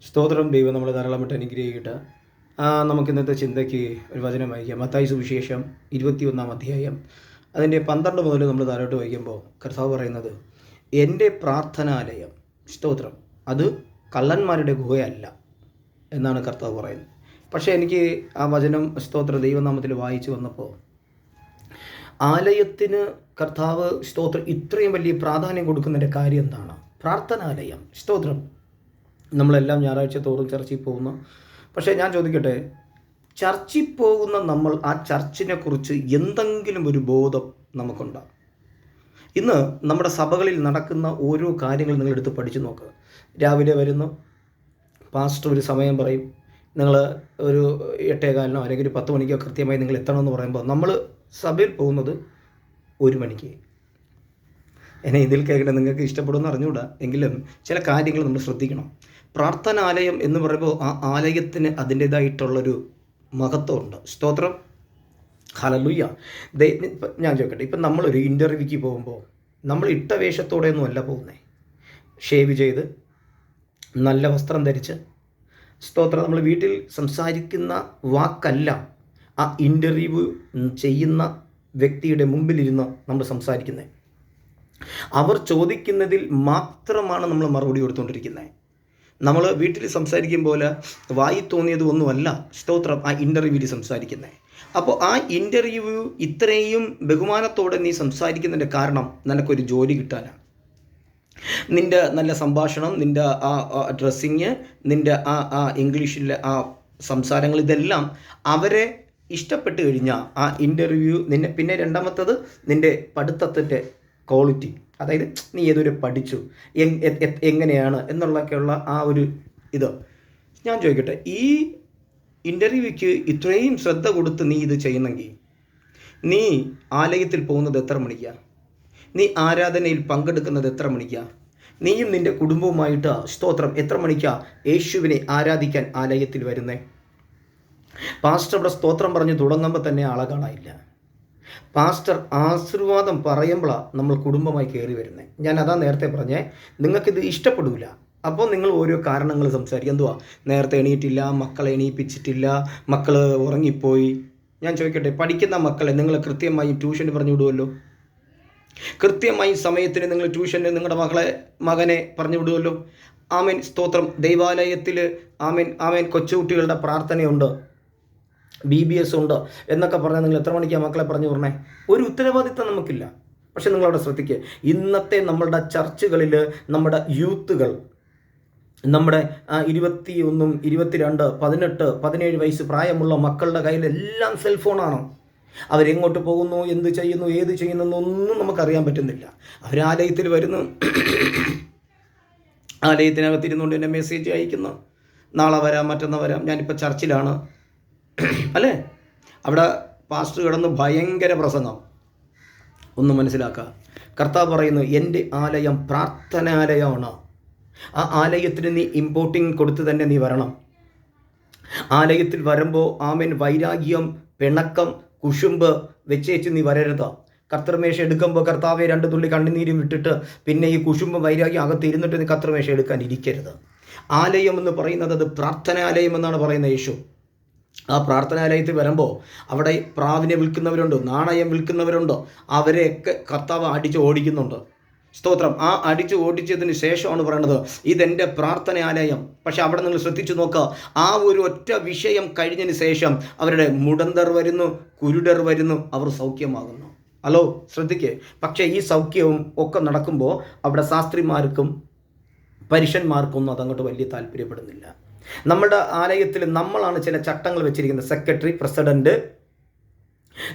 സ്തോത്രം. ദൈവം നമ്മളെ ധാരാളമായിട്ട് അനുഗ്രഹിക്കട്ടെ. നമുക്ക് ഇന്നത്തെ ചിന്തയ്ക്ക് ഒരു വചനം വായിക്കാം. മത്തായി സുവിശേഷം 21 അധ്യായം അതിൻ്റെ 12 മുതൽ നമ്മൾ താഴോട്ട് വായിക്കുമ്പോൾ കർത്താവ് പറയുന്നത്, എൻ്റെ പ്രാർത്ഥനാലയം, സ്തോത്രം, അത് കള്ളന്മാരുടെ ഗുഹയല്ല എന്നാണ് കർത്താവ് പറയുന്നത്. പക്ഷേ എനിക്ക് ആ വചനം, സ്തോത്ര, ദൈവനാമത്തിൽ വായിച്ചു വന്നപ്പോൾ ആലയത്തിന് കർത്താവ്, സ്തോത്രം, ഇത്രയും വലിയ പ്രാധാന്യം കൊടുക്കുന്നതിൻ്റെ കാര്യം എന്താണ്? പ്രാർത്ഥനാലയം, സ്തോത്രം. നമ്മളെല്ലാം ഞായറാഴ്ച തോറും ചർച്ചിൽ പോകുന്നു. പക്ഷേ ഞാൻ ചോദിക്കട്ടെ, ചർച്ചിൽ പോകുന്ന നമ്മൾ ആ ചർച്ചിനെ കുറിച്ച് എന്തെങ്കിലും ഒരു ബോധം നമുക്കുണ്ടോ? ഇന്ന് നമ്മുടെ സഭകളിൽ നടക്കുന്ന ഓരോ കാര്യങ്ങൾ നിങ്ങളെടുത്ത് പഠിച്ചു നോക്കുക. രാവിലെ വരുന്നു, പാസ്റ്റർ ഒരു സമയം പറയും, നിങ്ങൾ ഒരു 8:15 അല്ലെങ്കിൽ ഒരു 10 മണിക്കോ കൃത്യമായി നിങ്ങൾ എത്തണമെന്ന് പറയുമ്പോൾ നമ്മൾ സഭയിൽ പോകുന്നത് 1 മണിക്ക്. എന്നെ ഇതിൽ കേൾക്കട്ടെ, നിങ്ങൾക്ക് ഇഷ്ടപ്പെടുമെന്ന് അറിഞ്ഞുകൂടാ, എങ്കിലും ചില കാര്യങ്ങൾ നമ്മൾ ശ്രദ്ധിക്കണം. പ്രാർത്ഥനാലയം എന്ന് പറയുമ്പോൾ ആ ആലയത്തിന് അതിൻ്റേതായിട്ടുള്ളൊരു മഹത്വമുണ്ട്. സ്തോത്രം, ഹല്ലേലൂയ. ഞാൻ ചോദിക്കട്ടെ, ഇപ്പം നമ്മളൊരു ഇൻ്റർവ്യൂക്ക് പോകുമ്പോൾ നമ്മൾ ഇട്ട വേഷത്തോടെയൊന്നും അല്ല പോകുന്നത്. ഷേവ് ചെയ്ത് നല്ല വസ്ത്രം ധരിച്ച്, സ്തോത്രം, നമ്മൾ വീട്ടിൽ സംസാരിക്കുന്ന വാക്കല്ല ആ ഇൻ്റർവ്യൂ ചെയ്യുന്ന വ്യക്തിയുടെ മുമ്പിലിരുന്ന് നമ്മൾ സംസാരിക്കുന്നത്. അവർ ചോദിക്കുന്നതിൽ മാത്രമാണ് നമ്മൾ മറുപടി കൊടുത്തുകൊണ്ടിരിക്കുന്നത്. നമ്മൾ വീട്ടിൽ സംസാരിക്കും പോലെ വായി തോന്നിയത് ഒന്നുമല്ല, സ്തോത്രം, ആ ഇൻ്റർവ്യൂവിൽ സംസാരിക്കുന്നത്. അപ്പോൾ ആ ഇൻ്റർവ്യൂ ഇത്രയും ബഹുമാനത്തോടെ നീ സംസാരിക്കുന്നതിൻ്റെ കാരണം നിനക്കൊരു ജോലി കിട്ടാനാണ്. നിൻ്റെ നല്ല സംഭാഷണം, നിൻ്റെ ആ ഡ്രസ്സിങ്, നിൻ്റെ ആ ഇംഗ്ലീഷിലെ ആ സംസാരങ്ങൾ, ഇതെല്ലാം അവരെ ഇഷ്ടപ്പെട്ട് കഴിഞ്ഞാൽ ആ ഇൻ്റർവ്യൂ നിന്നെ. പിന്നെ രണ്ടാമത്തത് നിൻ്റെ പഠിത്തത്തിൻ്റെ ക്വാളിറ്റി, അതായത് നീ ഏതൊരു പഠിച്ചു, എങ്ങനെയാണ് എന്നുള്ളതൊക്കെയുള്ള ആ ഒരു ഇത്. ഞാൻ ചോദിക്കട്ടെ, ഈ ഇൻ്റർവ്യൂക്ക് ഇത്രയും ശ്രദ്ധ കൊടുത്ത് നീ ഇത് ചെയ്യുന്നെങ്കിൽ നീ ആലയത്തിൽ പോകുന്നത് എത്ര മണിക്കാണ്? നീ ആരാധനയിൽ പങ്കെടുക്കുന്നത് എത്ര മണിക്കാണ്? നീയും നിൻ്റെ കുടുംബവുമായിട്ട്, സ്തോത്രം, എത്ര മണിക്കാണ് യേശുവിനെ ആരാധിക്കാൻ ആലയത്തിൽ വരുന്നേ? പാസ്റ്റർ ഇവിടെ സ്തോത്രം പറഞ്ഞ് തുടങ്ങുമ്പോൾ തന്നെ ആളെ കാണാനില്ല. പാസ്റ്റർ ആശീർവാദം പറയുമ്പോഴാണ് നമ്മൾ കുടുംബമായി കയറി വരുന്നത്. ഞാൻ അതാ നേരത്തെ പറഞ്ഞേ, നിങ്ങൾക്കിത് ഇഷ്ടപ്പെടില്ല. അപ്പോൾ നിങ്ങൾ ഓരോ കാരണങ്ങൾ സംസാരിക്കുക. എന്തുവാ, നേരത്തെ എണീറ്റില്ല, മക്കളെ എണീപ്പിച്ചിട്ടില്ല, മക്കൾ ഉറങ്ങിപ്പോയി. ഞാൻ ചോദിക്കട്ടെ, പഠിക്കുന്ന മക്കളെ നിങ്ങൾ കൃത്യമായി ട്യൂഷന് പറഞ്ഞു വിടുമല്ലോ? കൃത്യമായി സമയത്തിന് നിങ്ങൾ ട്യൂഷന് നിങ്ങളുടെ മകനെ പറഞ്ഞു വിടുമല്ലോ? ആമേൻ, സ്തോത്രം. ദൈവാലയത്തിൽ ആമേൻ കൊച്ചുകുട്ടികളുടെ പ്രാർത്ഥനയുണ്ട്, BBS ഉണ്ട് എന്നൊക്കെ പറഞ്ഞാൽ നിങ്ങൾ എത്ര മണിക്കാണ് മക്കളെ പറഞ്ഞു വിടണേ? ഒരു ഉത്തരവാദിത്തം നമുക്കില്ല. പക്ഷെ നിങ്ങളവിടെ ശ്രദ്ധിക്കുക, ഇന്നത്തെ നമ്മളുടെ ചർച്ചുകളിൽ നമ്മുടെ യൂത്തുകൾ, നമ്മുടെ 21, 22, 18, 17 വയസ്സ് പ്രായമുള്ള മക്കളുടെ കയ്യിലെല്ലാം സെൽഫോണാണ്. അവരെങ്ങോട്ട് പോകുന്നു, എന്ത് ചെയ്യുന്നു, ഏത് ചെയ്യുന്നു എന്നൊന്നും നമുക്കറിയാൻ പറ്റുന്നില്ല. അവരാലയത്തിൽ വരുന്നു, ആലയത്തിനകത്തിരുന്നുകൊണ്ട് എന്നെ മെസ്സേജ് അയക്കുന്നു, നാളെ വരാം, മറ്റന്നാൾ വരാം, ഞാനിപ്പോൾ ചർച്ചിലാണ്, അല്ലേ? അവിടെ പാസ്റ്റർ കിടന്ന് ഭയങ്കര പ്രസംഗം. ഒന്ന് മനസ്സിലാക്കുക, കർത്താവ് പറയുന്നു, എൻ്റെ ആലയം പ്രാർത്ഥനാലയമാണ്. ആ ആലയത്തിന് നീ ഇമ്പോർട്ടിങ് കൊടുത്ത് തന്നെ നീ വരണം. ആലയത്തിൽ വരുമ്പോൾ ആമേൻ വൈരാഗ്യം, പിണക്കം, കുശുമ്പ് വെച്ചേച്ച് നീ വരരുത്. കർത്തൃമേശ എടുക്കുമ്പോൾ കർത്താവെ 2 തുള്ളി കണ്ണുനീരും വിട്ടിട്ട് പിന്നെ ഈ കുശുമ്പ് വൈരാഗ്യം അകത്ത് ഇരുന്നിട്ട് നീ കർത്തൃമേശ എടുക്കാൻ ഇരിക്കരുത്. ആലയം എന്ന് പറയുന്നത് അത് പ്രാർത്ഥനാലയം എന്നാണ് പറയുന്നത് യേശു. ആ പ്രാർത്ഥനാലയത്തിൽ വരുമ്പോൾ അവിടെ പ്രാവിനെ വിൽക്കുന്നവരുണ്ട്, നാണയം വിൽക്കുന്നവരുണ്ട്, അവരെയൊക്കെ കർത്താവ് അടിച്ച് ഓടിക്കുന്നുണ്ട്. സ്തോത്രം. ആ അടിച്ച് ഓടിച്ചതിന് ശേഷമാണ് പറയുന്നത്, ഇതെൻ്റെ പ്രാർത്ഥനാലയം. പക്ഷെ അവിടെ നിങ്ങൾ ശ്രദ്ധിച്ചു നോക്കുക, ആ ഒരു ഒറ്റ വിഷയം കഴിഞ്ഞതിന് ശേഷം അവരുടെ മുടന്തർ വരുന്നു, കുരുടർ വരുന്നു, അവർ സൗഖ്യമാകുന്നു. ഹലോ, ശ്രദ്ധിക്കേ. പക്ഷേ ഈ സൗഖ്യവും ഒക്കെ നടക്കുമ്പോൾ അവിടെ ശാസ്ത്രിമാർക്കും പരീക്ഷന്മാർക്കൊന്നും അതങ്ങോട്ട് വലിയ താല്പര്യപ്പെടുന്നില്ല. നമ്മുടെ ആലയത്തിൽ നമ്മളാണ് ചില ചട്ടങ്ങൾ വെച്ചിരിക്കുന്നത്. സെക്രട്ടറി, പ്രസിഡന്റ്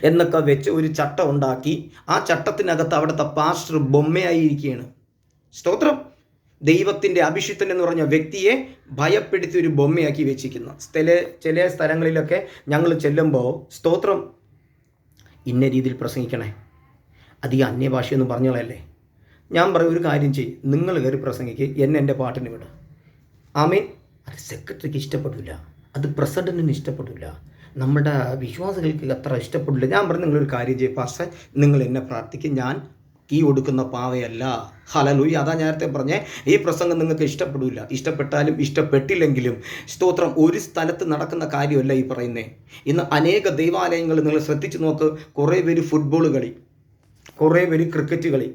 എന്നൊക്കെ വെച്ച് ഒരു ചട്ടം ഉണ്ടാക്കി ആ ചട്ടത്തിനകത്ത് അവിടുത്തെ പാസ്റ്റർ ബൊമ്മയായിരിക്കുകയാണ്. സ്തോത്രം. ദൈവത്തിൻ്റെ അഭിഷിക്തൻ എന്ന് പറഞ്ഞ വ്യക്തിയെ ഭയപ്പെടുത്തി ഒരു ബൊമ്മയാക്കി വെച്ചിരിക്കുന്നു. ചില സ്ഥലങ്ങളിലൊക്കെ ഞങ്ങൾ ചെല്ലുമ്പോൾ, സ്തോത്രം, ഇന്ന രീതിയിൽ പ്രസംഗിക്കണേ, അധികം അന്യഭാഷയൊന്നും പറഞ്ഞോളല്ലേ. ഞാൻ പറയും, ഒരു കാര്യം ചെയ്യും, നിങ്ങൾ കയറി പ്രസംഗിക്ക്, എൻ്റെ പാട്ടിന് വിടും. ആമേൻ. അത് സെക്രട്ടറിക്ക് ഇഷ്ടപ്പെടില്ല, അത് പ്രസിഡന്റിന് ഇഷ്ടപ്പെടില്ല, നമ്മുടെ വിശ്വാസികൾക്ക് അത്ര ഇഷ്ടപ്പെടില്ല. ഞാൻ പറഞ്ഞു, നിങ്ങളൊരു കാര്യം ചെയ്യും പാസ്റ്റർ, നിങ്ങൾ എന്നെ പ്രാർത്ഥിക്കും, ഞാൻ കീ കൊടുക്കുന്ന പാവയല്ല. ഹല്ലേലൂയ. അതാ നേരത്തെ പറഞ്ഞേ, ഈ പ്രസംഗം നിങ്ങൾക്ക് ഇഷ്ടപ്പെടില്ല. ഇഷ്ടപ്പെട്ടാലും ഇഷ്ടപ്പെട്ടില്ലെങ്കിലും സ്തോത്രം, ഒരു സ്ഥലത്ത് നടക്കുന്ന കാര്യമല്ല ഈ പറയുന്നത്. ഇന്ന് അനേക ദൈവാലയങ്ങൾ നിങ്ങൾ ശ്രദ്ധിച്ചു നോക്ക്. കുറേ പേര് ഫുട്ബോൾ കളി, കുറേ പേര് ക്രിക്കറ്റ് കളി.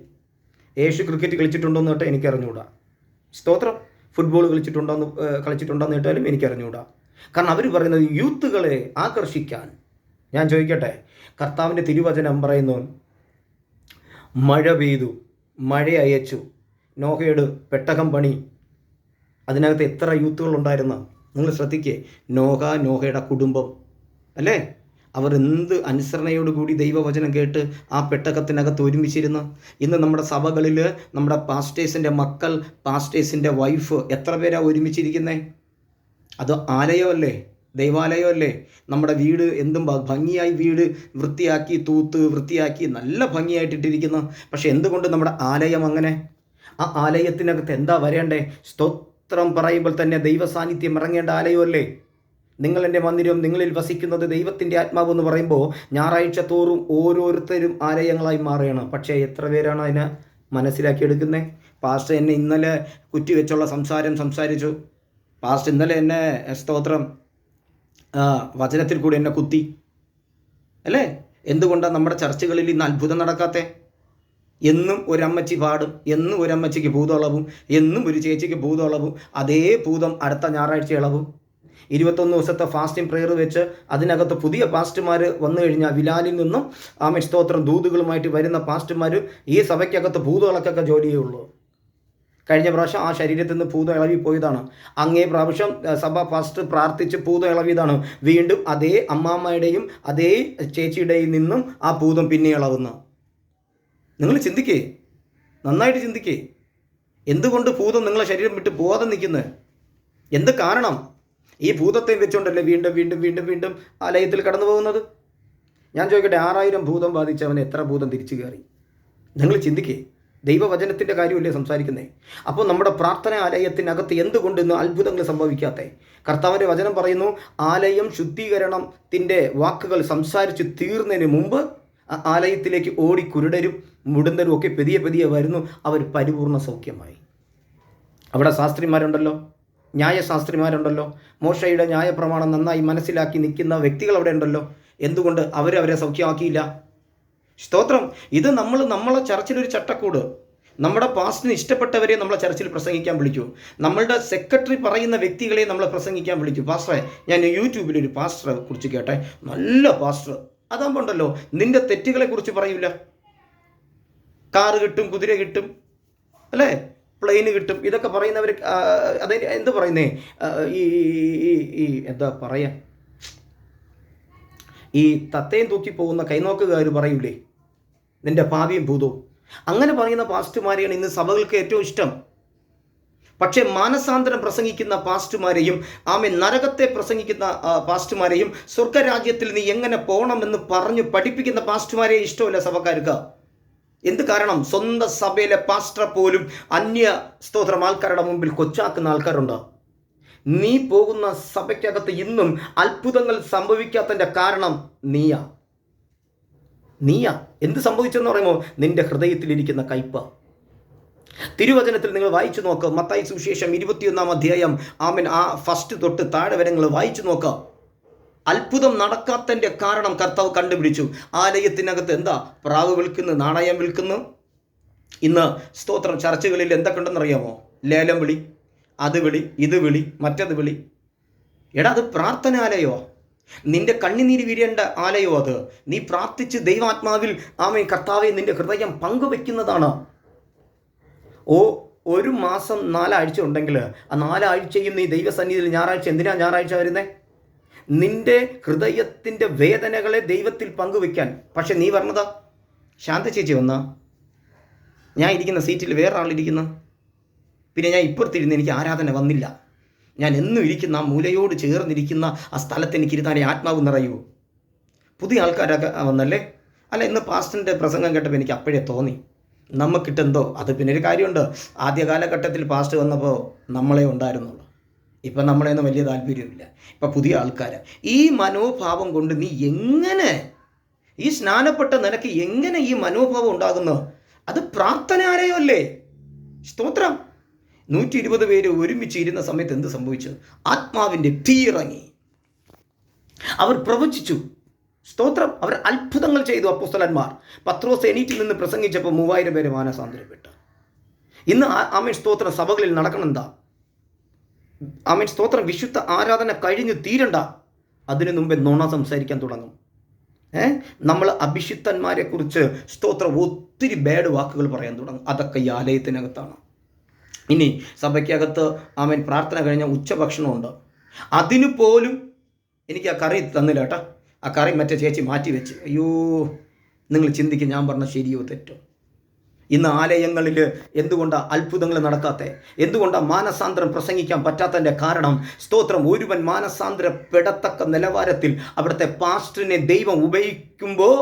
യേശു ക്രിക്കറ്റ് കളിച്ചിട്ടുണ്ടോയെന്ന് കേട്ടാൽ എനിക്കറിഞ്ഞുകൂടാ. സ്തോത്രം, ഫുട്ബോൾ കളിച്ചിട്ടുണ്ടോയെന്ന് കേട്ടാലും എനിക്കറിഞ്ഞുകൂടാ. കാരണം അവർ പറയുന്നത് യൂത്തുകളെ ആകർഷിക്കാൻ. ഞാൻ ചോദിക്കട്ടെ, കർത്താവിൻ്റെ തിരുവചനം പറയുന്നു, മഴ പെയ്തു, മഴ അയച്ചു, നോഹയുടെ പെട്ടകം പണി. അതിനകത്ത് എത്ര യൂത്തുകളുണ്ടായിരുന്നു നിങ്ങൾ ശ്രദ്ധിക്കേ. നോഹയുടെ കുടുംബം അല്ലേ, അവർ എന്ത് അനുസരണയോടുകൂടി ദൈവവചനം കേട്ട് ആ പെട്ടകത്തിനകത്ത് ഒരുമിച്ചിരുന്നു. ഇന്ന് നമ്മുടെ സഭകളിൽ നമ്മുടെ പാസ്റ്റേഴ്സിൻ്റെ മക്കൾ, പാസ്റ്റേഴ്സിൻ്റെ വൈഫ് എത്ര പേരാണ് ഒരുമിച്ചിരിക്കുന്നത്? അത് ആലയമല്ലേ, ദൈവാലയമല്ലേ? നമ്മുടെ വീട് എന്തും ഭംഗിയായി വീട് വൃത്തിയാക്കി തൂത്ത് വൃത്തിയാക്കി നല്ല ഭംഗിയായിട്ടിട്ടിരിക്കുന്നു. പക്ഷെ എന്തുകൊണ്ട് നമ്മുടെ ആലയം അങ്ങനെ? ആ ആലയത്തിനകത്ത് എന്താ വരേണ്ടേ? സ്തോത്രം പറയുമ്പോൾ തന്നെ ദൈവ സാന്നിധ്യം ഇറങ്ങേണ്ട ആലയമല്ലേ? നിങ്ങൾ എൻ്റെ മന്ദിരം, നിങ്ങളിൽ വസിക്കുന്നത് ദൈവത്തിൻ്റെ ആത്മാവ് എന്ന് പറയുമ്പോൾ ഞായറാഴ്ച തോറും ഓരോരുത്തരും ആലയങ്ങളായി മാറുകയാണ്. പക്ഷേ എത്ര പേരാണ് അതിനെ മനസ്സിലാക്കിയെടുക്കുന്നത്? പാസ്റ്റർ എന്നെ ഇന്നലെ കുറ്റിവെച്ചുള്ള സംസാരിച്ചു. പാസ്റ്റർ ഇന്നലെ എന്നെ സ്തോത്രം വചനത്തിൽ കൂടി എന്നെ കുത്തി അല്ലേ? എന്തുകൊണ്ടാണ് നമ്മുടെ ചർച്ചകളിൽ ഇന്ന് അത്ഭുതം നടക്കാത്തേ? എന്നും ഒരമ്മച്ചി പാടും, എന്നും ഒരമ്മച്ചിക്ക് ഭൂതം ഇളവും, എന്നും ഒരു ചേച്ചിക്ക് ഭൂതം ഇളവും. അതേ ഭൂതം അടുത്ത ഞായറാഴ്ച ഇളവും. 21 ദിവസത്തെ ഫാസ്റ്റിംഗ് പ്രെയർ വെച്ച് അതിനകത്ത് പുതിയ പാസ്റ്റർമാർ വന്നു കഴിഞ്ഞാൽ വിലാലിൽ നിന്നും സ്തോത്രം ദൂതുകളുമായിട്ട് വരുന്ന പാസ്റ്റർമാർ ഈ സഭയ്ക്കകത്ത് ഭൂതങ്ങളൊക്കെ ജോലിയേ ഉള്ളൂ. കഴിഞ്ഞ പ്രാവശ്യം ആ ശരീരത്തിൽ നിന്ന് ഭൂതം ഇളവിപ്പോയതാണ്. അങ്ങേ പ്രാവശ്യം സഭ പാസ്റ്റർ പ്രാർത്ഥിച്ച് ഭൂതം ഇളവിയതാണ്. വീണ്ടും അതേ അമ്മാമ്മയുടെയും അതേ ചേച്ചിയുടെയും നിന്നും ആ ഭൂതം പിന്നെ ഇളവുന്നു. നിങ്ങൾ ചിന്തിക്കേ, നന്നായിട്ട് ചിന്തിക്കേ. എന്തുകൊണ്ട് ഭൂതം നിങ്ങളെ ശരീരം വിട്ട് പോകാതെ നിൽക്കുന്നത്? എന്ത് കാരണം? ഈ ഭൂതത്തെ വെച്ചുകൊണ്ടല്ലേ വീണ്ടും വീണ്ടും വീണ്ടും വീണ്ടും ആലയത്തിൽ കടന്നു പോകുന്നത്? ഞാൻ ചോദിക്കട്ടെ, 6000 ഭൂതം ബാധിച്ചവന് എത്ര ഭൂതം തിരിച്ചു കയറി? നിങ്ങൾ ചിന്തിക്കേ. ദൈവവചനത്തിൻ്റെ കാര്യമല്ലേ സംസാരിക്കുന്നത്? അപ്പോൾ നമ്മുടെ പ്രാർത്ഥന ആലയത്തിനകത്ത് എന്തുകൊണ്ട് ഇന്ന് അത്ഭുതങ്ങൾ സംഭവിക്കാത്തേ? കർത്താവിൻ്റെ വചനം പറയുന്നു, ആലയം ശുദ്ധീകരണത്തിൻ്റെ വാക്കുകൾ സംസാരിച്ച് തീർന്നതിന് മുമ്പ് ആലയത്തിലേക്ക് ഓടി കുരുടരും മുടന്തരും ഒക്കെ പതിയെ വരുന്നു. അവർ പരിപൂർണ സൗഖ്യമായി. അവിടെ ശാസ്ത്രിമാരുണ്ടല്ലോ, ന്യായശാസ്ത്രിമാരുണ്ടല്ലോ, മോശയുടെ ന്യായപ്രമാണം നന്നായി മനസ്സിലാക്കി നിൽക്കുന്ന വ്യക്തികൾ അവിടെ ഉണ്ടല്ലോ. എന്തുകൊണ്ട് അവരെ സൗഖ്യമാക്കിയില്ല? സ്തോത്രം. ഇത് നമ്മളെ ചർച്ചിലൊരു ചട്ടക്കൂട്. നമ്മുടെ പാസ്റ്ററിന് ഇഷ്ടപ്പെട്ടവരെ നമ്മളെ ചർച്ചിൽ പ്രസംഗിക്കാൻ വിളിക്കൂ. നമ്മളുടെ സെക്രട്ടറി പറയുന്ന വ്യക്തികളെ നമ്മളെ പ്രസംഗിക്കാൻ വിളിക്കൂ. പാസ്റ്ററെ, ഞാൻ യൂട്യൂബിലൊരു പാസ്റ്ററെ കുറിച്ച് കേട്ടെ, നല്ല പാസ്റ്റർ. അതാകുമ്പോൾ ഉണ്ടല്ലോ, നിന്റെ തെറ്റുകളെ കുറിച്ച് പറയൂല. കാറ് കിട്ടും, കുതിര കിട്ടും അല്ലേ, പ്ലെയിന് കിട്ടും, ഇതൊക്കെ പറയുന്നവർ അത് എന്ത് പറയുന്നേ, ഈ എന്താ പറയാ, ഈ തത്തയും തൂക്കി പോകുന്ന കൈനോക്കുകാർ പറയൂലേ, നിന്റെ ഭാവിയും ഭൂതവും. അങ്ങനെ പറയുന്ന പാസ്റ്റർമാരെയാണ് ഇന്ന് സഭകൾക്ക് ഏറ്റവും ഇഷ്ടം. പക്ഷേ മാനസാന്തരം പ്രസംഗിക്കുന്ന പാസ്റ്റർമാരെയും നരകത്തെ പ്രസംഗിക്കുന്ന പാസ്റ്റർമാരെയും സ്വർഗരാജ്യത്തിൽ നീ എങ്ങനെ പോകണമെന്ന് പറഞ്ഞ് പഠിപ്പിക്കുന്ന പാസ്റ്റർമാരെയും ഇഷ്ടമല്ല സഭക്കാർക്ക്. എന്ത് കാരണം? സ്വന്തം സഭയിലെ പാസ്റ്റർ പോലും അന്യ സ്തോത്രം ആൾക്കാരുടെ മുമ്പിൽ കൊച്ചാക്കുന്ന ആൾക്കാരുണ്ട്. നീ പോകുന്ന സഭയ്ക്കകത്ത് ഇന്നും അത്ഭുതങ്ങൾ സംഭവിക്കാത്തതിൻ്റെ കാരണം നീയാ. എന്ത് സംഭവിച്ചെന്ന് പറയുമ്പോൾ നിന്റെ ഹൃദയത്തിലിരിക്കുന്ന കയ്പ. തിരുവചനത്തിൽ നിങ്ങൾ വായിച്ചു നോക്കുക. മത്തായി സുവിശേഷം 21-ാം അധ്യായം ആ ഫസ്റ്റ് തൊട്ട് താഴെ വരെ നിങ്ങൾ വായിച്ചു നോക്കുക. അത്ഭുതം നടക്കാത്തതിൻ്റെ കാരണം കർത്താവ് കണ്ടുപിടിച്ചു. ആലയത്തിനകത്ത് എന്താ? പ്രാവ് വിൽക്കുന്നു, നാണയം വിൽക്കുന്നു. ഇന്ന് സ്തോത്രം ചർച്ചകളിൽ എന്തൊക്കെ ഉണ്ടെന്നറിയാമോ? ലേലം വിളി, അത് വിളി, ഇത് വിളി, മറ്റത് വിളി. എടാ, അത് പ്രാർത്ഥനാലയോ? നിന്റെ കണ്ണുനീര് വീഴേണ്ട ആലയോ അത്? നീ പ്രാർത്ഥിച്ച് ദൈവാത്മാവിൽ കർത്താവെ നിന്റെ ഹൃദയം പങ്കുവെക്കുന്നതാണ്. ഒരു മാസം 4 ആഴ്ച ഉണ്ടെങ്കിൽ ആ 4 ആഴ്ചയും നീ ദൈവസന്നിധിയിൽ ഞായറാഴ്ച, എന്തിനാ ഞായറാഴ്ച വരുന്നേ? നിന്റെ ഹൃദയത്തിൻ്റെ വേദനകളെ ദൈവത്തിൽ പങ്കുവെക്കാൻ. പക്ഷെ നീ പറഞ്ഞതാ, ശാന്ത ചേച്ചി വന്നാ, ഞാൻ ഇരിക്കുന്ന സീറ്റിൽ വേറെ ആളിരിക്കുന്നു, പിന്നെ ഞാൻ ഇപ്പുറത്തിരുന്ന് എനിക്ക് ആരാധന വന്നില്ല, ഞാൻ എന്നും ഇരിക്കുന്ന ആ മൂലയോട് ചേർന്നിരിക്കുന്ന ആ സ്ഥലത്ത് എനിക്കിരുന്നാലേ ആത്മാവ് നിറയൂ. പുതിയ ആൾക്കാരൊക്കെ വന്നല്ലേ? അല്ല, ഇന്ന് പാസ്റ്ററിൻ്റെ പ്രസംഗം കേട്ടപ്പോൾ എനിക്ക് അപ്പോഴേ തോന്നി നമുക്കിട്ടെന്തോ. അത് പിന്നെ ഒരു കാര്യമുണ്ട്, ആദ്യ കാലഘട്ടത്തിൽ പാസ്റ്റർ വന്നപ്പോൾ നമ്മളെ ഉണ്ടായിരുന്നുള്ളൂ. ഇപ്പം നമ്മളെയൊന്നും വലിയ താല്പര്യമില്ല. ഇപ്പം പുതിയ ആൾക്കാർ. ഈ മനോഭാവം കൊണ്ട് നീ എങ്ങനെ, ഈ സ്നാനപ്പെട്ട നിനക്ക് എങ്ങനെ ഈ മനോഭാവം ഉണ്ടാകുന്നു? അത് പ്രാർത്ഥനാലയമല്ലേ? സ്തോത്രം. 120 പേര് ഒരുമിച്ച് ഇരുന്ന സമയത്ത് എന്ത് സംഭവിച്ചു? ആത്മാവിൻ്റെ തീ ഇറങ്ങി. അവർ പ്രവചിച്ചു. സ്തോത്രം. അവർ അത്ഭുതങ്ങൾ ചെയ്തു. അപ്പോസ്തലന്മാർ പത്രോസ് എണീറ്റിൽ നിന്ന് പ്രസംഗിച്ചപ്പോൾ 3000 പേര് മാനസാന്തരപ്പെട്ടു. ഇന്ന് ആമേൻ സ്തോത്രം സഭകളിൽ നടക്കണം എന്താ? ആമേൻ സ്തോത്രം വിശുദ്ധ ആരാധന കഴിഞ്ഞ് തീരണ്ട, അതിനു മുമ്പേ നുണ സംസാരിക്കാൻ തുടങ്ങും. നമ്മൾ അഭിഷിക്തന്മാരെ കുറിച്ച് സ്തോത്രം ഒത്തിരി ബാഡ് വാക്കുകൾ പറയാൻ തുടങ്ങും. അതൊക്കെ ഈ ആലയത്തിനകത്താണ്. ഇനി സഭയ്ക്കകത്ത് ആമേൻ പ്രാർത്ഥന കഴിഞ്ഞ ഉച്ചഭക്ഷണമുണ്ട്. അതിനു പോലും എനിക്ക് ആ കറി തന്നില്ല കേട്ടോ. ആ കറി മറ്റേ ചേച്ചി മാറ്റി വെച്ച്. അയ്യോ, നിങ്ങൾ ചിന്തിക്കും ഞാൻ പറഞ്ഞ ശരിയോ തെറ്റോ? ഇന്ന് ആലയങ്ങളിൽ എന്തുകൊണ്ടാണ് അത്ഭുതങ്ങൾ നടക്കാത്തത്? എന്തുകൊണ്ടാണ് മാനസാന്തരം പ്രസംഗിക്കാൻ പറ്റാത്തതിൻ്റെ കാരണം സ്തോത്രം ഒരുവൻ മാനസാന്തരപ്പെടത്തക്ക നിലവാരത്തിൽ അവിടുത്തെ പാസ്റ്ററിനെ ദൈവം ഉപയോഗിക്കുമ്പോൾ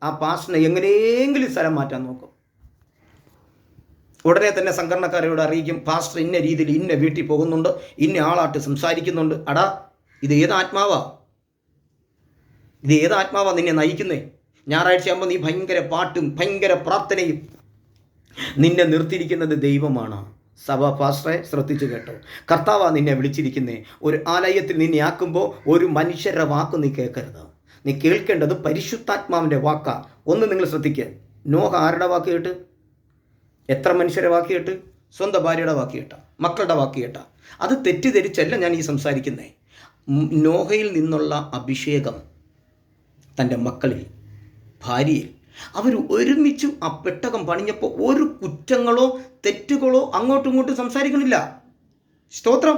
ആ പാസ്റ്ററിനെ എങ്ങനെയെങ്കിലും സ്ഥലം മാറ്റാൻ നോക്കും. ഉടനെ തന്നെ സംഘടനക്കാരോട് അറിയിക്കും, പാസ്റ്റർ ഇന്ന രീതിയിൽ ഇന്ന വീട്ടിൽ പോകുന്നുണ്ട്, ഇന്ന ആളായിട്ട് സംസാരിക്കുന്നുണ്ട്. അടാ, ഇത് ഏതാത്മാവാ? ഇത് ഏതാത്മാവാ നിന്നെ നയിക്കുന്നേ? ഞായറാഴ്ച ആകുമ്പോൾ നീ ഭയങ്കര പാട്ടും ഭയങ്കര പ്രാർത്ഥനയും. നിന്നെ നിർത്തിയിരിക്കുന്നത് ദൈവമാണ്. സഭ പാസ്റ്ററെ ശ്രദ്ധിച്ചു കേട്ടോ. കർത്താവാ നിന്നെ വിളിച്ചിരിക്കുന്നേ. ഒരു ആലയത്തിൽ നിന്നെ ആക്കുമ്പോൾ ഒരു മനുഷ്യരുടെ വാക്ക് നീ കേൾക്കരുത്. നീ കേൾക്കേണ്ടത് പരിശുദ്ധാത്മാവിൻ്റെ വാക്കാ. ഒന്ന് നിങ്ങൾ ശ്രദ്ധിക്കുക. നോഹ ആരുടെ വാക്ക് കേട്ട്? എത്ര മനുഷ്യരെ വാക്ക് കേട്ട്? സ്വന്തം ഭാര്യയുടെ വാക്ക് കേട്ട, മക്കളുടെ വാക്ക് കേട്ട. അത് തെറ്റിദ്ധരിച്ചല്ല ഞാൻ ഈ സംസാരിക്കുന്നേ. നോഹയിൽ നിന്നുള്ള അഭിഷേകം തൻ്റെ മക്കളിൽ, ഭാര്യയിൽ, അവർ ഒരുമിച്ചും ആ പെട്ടകം പണിഞ്ഞപ്പോൾ ഒരു കുറ്റങ്ങളോ തെറ്റുകളോ അങ്ങോട്ടും ഇങ്ങോട്ടും സംസാരിക്കണില്ല. സ്തോത്രം.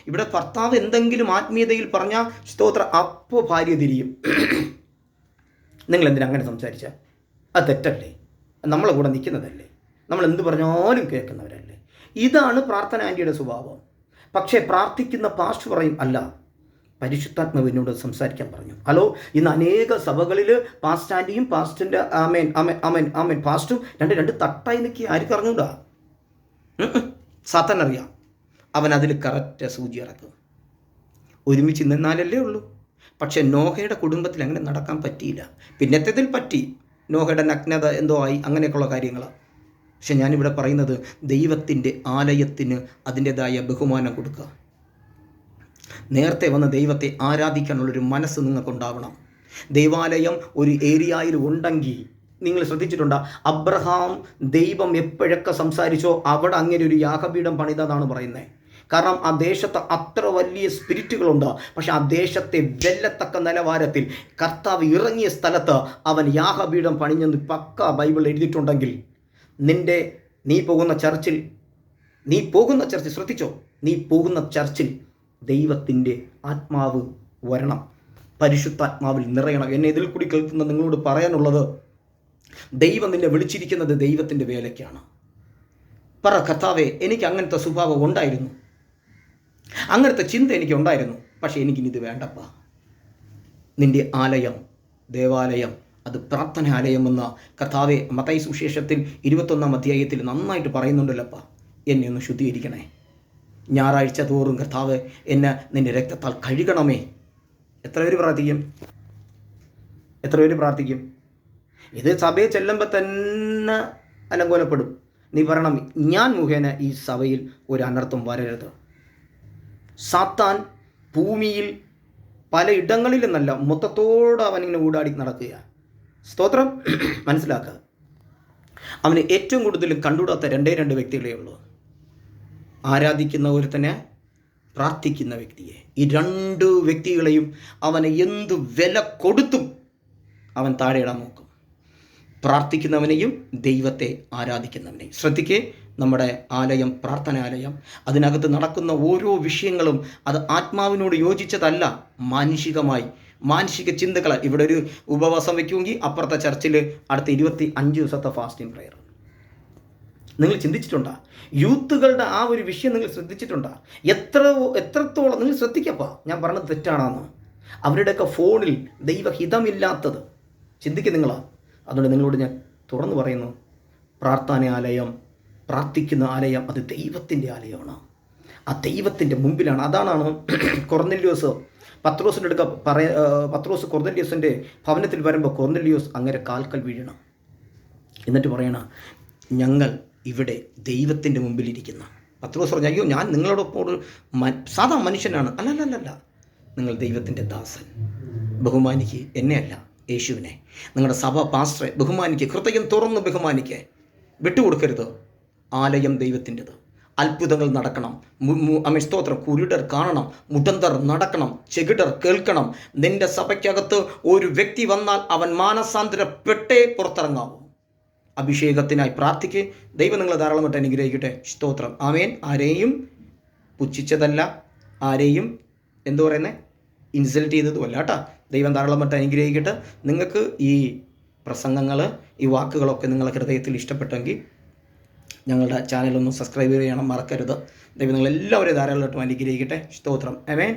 ഇവിടെ ഭർത്താവ് എന്തെങ്കിലും ആത്മീയതയിൽ പറഞ്ഞാൽ സ്തോത്രം അപ്പോൾ ഭാര്യ തിരിയും. നിങ്ങൾ എന്തിനാ അങ്ങനെ സംസാരിച്ച? അത് തെറ്റല്ലേ? നമ്മളെ കൂടെ നിൽക്കുന്നതല്ലേ? നമ്മൾ എന്ത് പറഞ്ഞാലും കേൾക്കുന്നവരല്ലേ? ഇതാണ് പ്രാർത്ഥന ആൻറ്റിയുടെ സ്വഭാവം. പക്ഷേ പ്രാർത്ഥിക്കുന്ന പാസ്റ്റർ പറയും, അല്ല, പരിശുദ്ധാത്മാവിനോട് സംസാരിക്കാൻ പറഞ്ഞു. ഹലോ, ഇന്ന് അനേക സഭകളിൽ പാസ്റ്റ് ആൻറ്റിയും പാസ്റ്റിൻ്റെ ആമേൻ ആമേൻ ആമേൻ ആമേൻ പാസ്റ്റും രണ്ട് തട്ടായി നിൽക്കി. ആർക്കും അറിഞ്ഞൂടാ? സാത്താൻ അറിയാം. അവൻ അതിൽ കറക്റ്റ് സൂചി ഇറക്കും. ഒരുമിച്ച് നിന്നാലല്ലേ ഉള്ളൂ. പക്ഷേ നോഹയുടെ കുടുംബത്തിൽ അങ്ങനെ നടക്കാൻ പറ്റിയില്ല. പിന്നത്തേതിൽ പറ്റി. നോഹയുടെ നഗ്നത എന്തോ ആയി, അങ്ങനെയൊക്കെയുള്ള കാര്യങ്ങളാണ്. പക്ഷെ ഞാനിവിടെ പറയുന്നത് ദൈവത്തിൻ്റെ ആലയത്തിന് അതിൻ്റെതായ ബഹുമാനം കൊടുക്കുക. നേരത്തെ വന്ന് ദൈവത്തെ ആരാധിക്കാനുള്ളൊരു മനസ്സ് നിങ്ങൾക്കുണ്ടാവണം. ദൈവാലയം ഒരു ഏരിയയിൽ ഉണ്ടെങ്കിൽ നിങ്ങൾ ശ്രദ്ധിച്ചിട്ടുണ്ടോ? അബ്രഹാം ദൈവം എപ്പോഴൊക്കെ സംസാരിച്ചോ അവിടെ അങ്ങനെ ഒരു യാഗപീഠം പണിതെന്നാണ് പറയുന്നത്. കാരണം ആ ദേശത്ത് അത്ര വലിയ സ്പിരിറ്റുകളുണ്ട്. പക്ഷെ ആ ദേശത്തെ വെല്ലത്തക്ക നിലവാരത്തിൽ കർത്താവ് ഇറങ്ങിയ സ്ഥലത്ത് അവൻ യാഗപീഠം പണിഞ്ഞെന്ന് പക്ക ബൈബിൾ എഴുതിയിട്ടുണ്ടെങ്കിൽ നീ പോകുന്ന ചർച്ചിൽ ശ്രദ്ധിച്ചോ, നീ പോകുന്ന ചർച്ചിൽ ദൈവത്തിൻ്റെ ആത്മാവ് വരണം, പരിശുദ്ധാത്മാവിൽ നിറയണം. എന്നെ ഇതിൽ കൂടി കേൾക്കുന്ന നിങ്ങളോട് പറയാനുള്ളത്, ദൈവം നിന്നെ വിളിച്ചിരിക്കുന്നത് ദൈവത്തിൻ്റെ വേലയ്ക്കാണ്. പറ, കർത്താവേ, എനിക്ക് അങ്ങനത്തെ സ്വഭാവം ഉണ്ടായിരുന്നു, അങ്ങനത്തെ ചിന്ത എനിക്ക് ഉണ്ടായിരുന്നു, പക്ഷേ എനിക്കിനിത് വേണ്ടപ്പാ. നിൻ്റെ ആലയം, ദേവാലയം, അത് പ്രാർത്ഥനാലയമെന്ന കർത്താവെ മത്തായി സുവിശേഷത്തിൽ 21-ാം അധ്യായത്തിൽ നന്നായിട്ട് പറയുന്നുണ്ടല്ലപ്പാ. എന്നെ ഒന്ന് ശുദ്ധീകരിക്കണേ. ഞായറാഴ്ച തോറും കർത്താവ് എന്നെ നിൻ്റെ രക്തത്താൽ കഴുകണമേ. എത്ര പേര് പ്രാർത്ഥിക്കും? ഇത് സഭയെ ചെല്ലുമ്പോൾ തന്നെ അലങ്കോലപ്പെടും. നീ പറയണം, ഞാൻ മുഖേന ഈ സഭയിൽ ഒരു അനർത്ഥം വരരുത്. സാത്താൻ ഭൂമിയിൽ പല ഇടങ്ങളിലെന്നല്ല, മൊത്തത്തോടെ അവനിങ്ങനെ ഊടാടി നടക്കുക. സ്തോത്രം. മനസ്സിലാക്കുക, അവന് ഏറ്റവും കൂടുതൽ കണ്ടുകൂടാത്ത 2 വ്യക്തികളേ ഉള്ളൂ. ആരാധിക്കുന്ന ഒരുത്തനെ, പ്രാർത്ഥിക്കുന്ന വ്യക്തിയെ. ഈ 2 വ്യക്തികളെയും അവനെ എന്ത് വില കൊടുത്തും അവൻ താഴെയിടാൻ നോക്കും. പ്രാർത്ഥിക്കുന്നവനെയും ദൈവത്തെ ആരാധിക്കുന്നവനെയും. ശ്രദ്ധിക്കേ, നമ്മുടെ ആലയം പ്രാർത്ഥനാലയം, അതിനകത്ത് നടക്കുന്ന ഓരോ വിഷയങ്ങളും അത് ആത്മാവിനോട് യോജിച്ചതല്ല, മാനുഷിക ചിന്തകൾ. ഇവിടെ ഒരു ഉപവാസം വയ്ക്കുമെങ്കിൽ അപ്പുറത്തെ ചർച്ചിൽ അടുത്ത 25 ദിവസത്തെ ഫാസ്റ്റിംഗ് പ്രയർ. നിങ്ങൾ ചിന്തിച്ചിട്ടുണ്ടോ? യൂത്തുകളുടെ ആ ഒരു വിഷയം നിങ്ങൾ ശ്രദ്ധിച്ചിട്ടുണ്ടോ? എത്രത്തോളം നിങ്ങൾ ശ്രദ്ധിക്കപ്പാ, ഞാൻ പറഞ്ഞത് തെറ്റാണെന്ന്. അവരുടെയൊക്കെ ഫോണിൽ ദൈവഹിതമില്ലാത്തത് ചിന്തിക്കുക നിങ്ങളാ. അതുകൊണ്ട് നിങ്ങളോട് ഞാൻ തുറന്നു പറയുന്നു, പ്രാർത്ഥനാലയം, പ്രാർത്ഥിക്കുന്ന ആലയം, അത് ദൈവത്തിൻ്റെ ആലയമാണ്. ആ ദൈവത്തിൻ്റെ മുമ്പിലാണ്. അതാണ് കൊർന്നല്യോസ് പത്രോസിൻ്റെ അടുക്ക പത്രോസ് കൊർന്നല്യോസിൻ്റെ ഭവനത്തിൽ വരുമ്പോൾ കൊർന്നല്യോസ് അങ്ങനെ കാൽക്കൽ വീഴണം. എന്നിട്ട് പറയണം, ഞങ്ങൾ ഇവിടെ ദൈവത്തിൻ്റെ മുമ്പിലിരിക്കുന്ന. പത്രോസ് പറഞ്ഞു, അയ്യോ ഞാൻ നിങ്ങളോടൊപ്പം ഒരു സാധാ മനുഷ്യനാണ്. അല്ലല്ലല്ല, നിങ്ങൾ ദൈവത്തിൻ്റെ ദാസൻ. ബഹുമാനിക്ക് എന്നെയല്ല, യേശുവിനെ. നിങ്ങളുടെ സഭ പാസ്റ്ററെ ബഹുമാനിക്ക്, ഹൃദയം തുറന്ന് ബഹുമാനിക്ക്, വിട്ടുകൊടുക്കരുത്. ആലയം ദൈവത്തിൻ്റെത്. അത്ഭുതങ്ങൾ നടക്കണം. സ്തോത്രം. കുരുടർ കാണണം, മുടന്തർ നടക്കണം, ചെകിടർ കേൾക്കണം. നിന്റെ സഭയ്ക്കകത്ത് ഒരു വ്യക്തി വന്നാൽ അവൻ മാനസാന്തരപ്പെട്ടേ പുറത്തിറങ്ങാവൂ. അഭിഷേകത്തിനായി പ്രാർത്ഥിക്ക്. ദൈവം നിങ്ങളെ ധാരാളമായിട്ട് അനുഗ്രഹിക്കട്ടെ. സ്തോത്രം. ആമേൻ. ആരെയും പുച്ഛിച്ചതല്ല, ആരെയും എന്തു പറയുന്നത്, ഇൻസൾട്ട് ചെയ്തതുമല്ല കേട്ടോ. ദൈവം ധാരാളമായിട്ട് അനുഗ്രഹിക്കട്ടെ. നിങ്ങൾക്ക് ഈ പ്രസംഗങ്ങൾ, ഈ വാക്കുകളൊക്കെ നിങ്ങളുടെ ഹൃദയത്തിൽ ഇഷ്ടപ്പെട്ടെങ്കിൽ ഞങ്ങളുടെ ചാനലൊന്ന് സബ്സ്ക്രൈബ് ചെയ്യണം, മറക്കരുത്. ദൈവം നിങ്ങളെല്ലാവരെയും ധാരാളമായിട്ടും അനുഗ്രഹിക്കട്ടെ. സ്തോത്രം. ആമേൻ.